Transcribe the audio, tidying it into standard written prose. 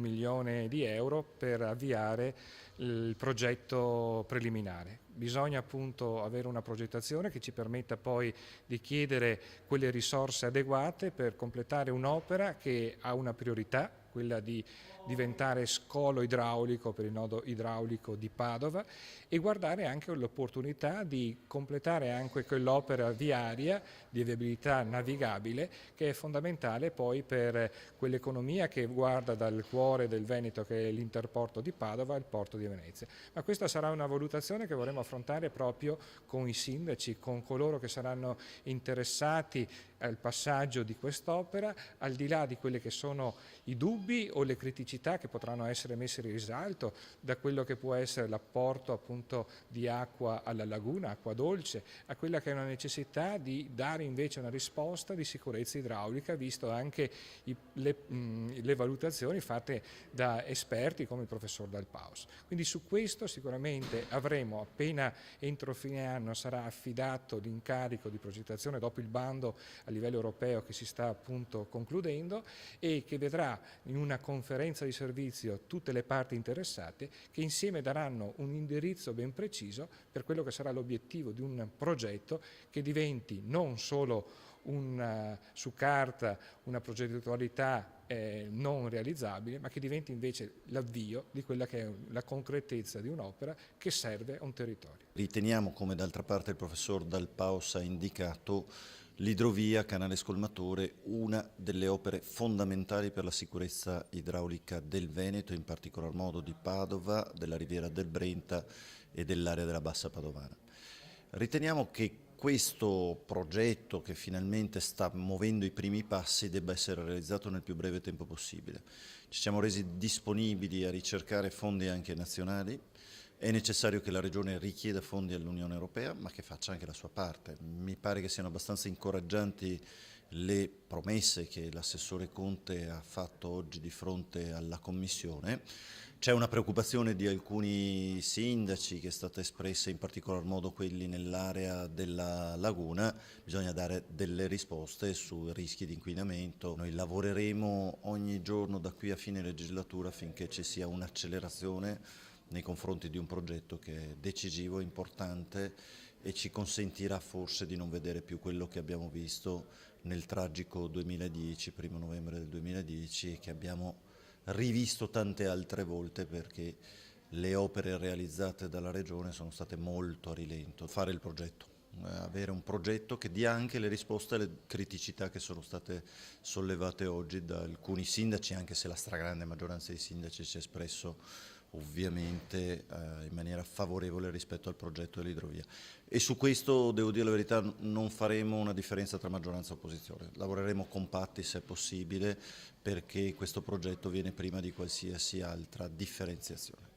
1 milione di euro per avviare il progetto preliminare. Bisogna appunto avere una progettazione che ci permetta poi di chiedere quelle risorse adeguate per completare un'opera che ha una priorità, quella di diventare scolo idraulico per il nodo idraulico di Padova, e guardare anche l'opportunità di completare anche quell'opera viaria di viabilità navigabile che è fondamentale poi per quell'economia che guarda dal cuore del Veneto, che è l'interporto di Padova, al porto di Venezia. Ma questa sarà una valutazione che vorremmo affrontare proprio con i sindaci, con coloro che saranno interessati al passaggio di quest'opera, al di là di quelli che sono i dubbi o le criticità che potranno essere messe in risalto da quello che può essere l'apporto appunto di acqua alla laguna, acqua dolce, a quella che è una necessità di dare invece una risposta di sicurezza idraulica, visto anche le valutazioni fatte da esperti come il professor Dal Paus. Quindi su questo sicuramente avremo, appena entro fine anno sarà affidato l'incarico di progettazione dopo il bando a livello europeo che si sta appunto concludendo e che vedrà in una conferenza di servizio tutte le parti interessate che insieme daranno un indirizzo ben preciso per quello che sarà l'obiettivo di un progetto che diventi non solo su carta una progettualità non realizzabile, ma che diventi invece l'avvio di quella che è la concretezza di un'opera che serve a un territorio. Riteniamo, come d'altra parte il professor Dal Paus ha indicato, l'idrovia Canale Scolmatore una delle opere fondamentali per la sicurezza idraulica del Veneto, in particolar modo di Padova, della Riviera del Brenta e dell'area della Bassa Padovana. Riteniamo che questo progetto, che finalmente sta muovendo i primi passi, debba essere realizzato nel più breve tempo possibile. Ci siamo resi disponibili a ricercare fondi anche nazionali. È necessario che la Regione richieda fondi all'Unione Europea, ma che faccia anche la sua parte. Mi pare che siano abbastanza incoraggianti le promesse che l'assessore Conte ha fatto oggi di fronte alla Commissione. C'è una preoccupazione di alcuni sindaci che è stata espressa, in particolar modo quelli nell'area della laguna. Bisogna dare delle risposte sui rischi di inquinamento. Noi lavoreremo ogni giorno da qui a fine legislatura affinché ci sia un'accelerazione nei confronti di un progetto che è decisivo, importante e ci consentirà forse di non vedere più quello che abbiamo visto nel tragico 2010, 1° novembre del 2010, e che abbiamo rivisto tante altre volte perché le opere realizzate dalla Regione sono state molto a rilento. Fare il progetto, avere un progetto che dia anche le risposte alle criticità che sono state sollevate oggi da alcuni sindaci, anche se la stragrande maggioranza dei sindaci si è espresso ovviamente in maniera favorevole rispetto al progetto dell'idrovia. E su questo, devo dire la verità, non faremo una differenza tra maggioranza e opposizione. Lavoreremo compatti se è possibile perché questo progetto viene prima di qualsiasi altra differenziazione.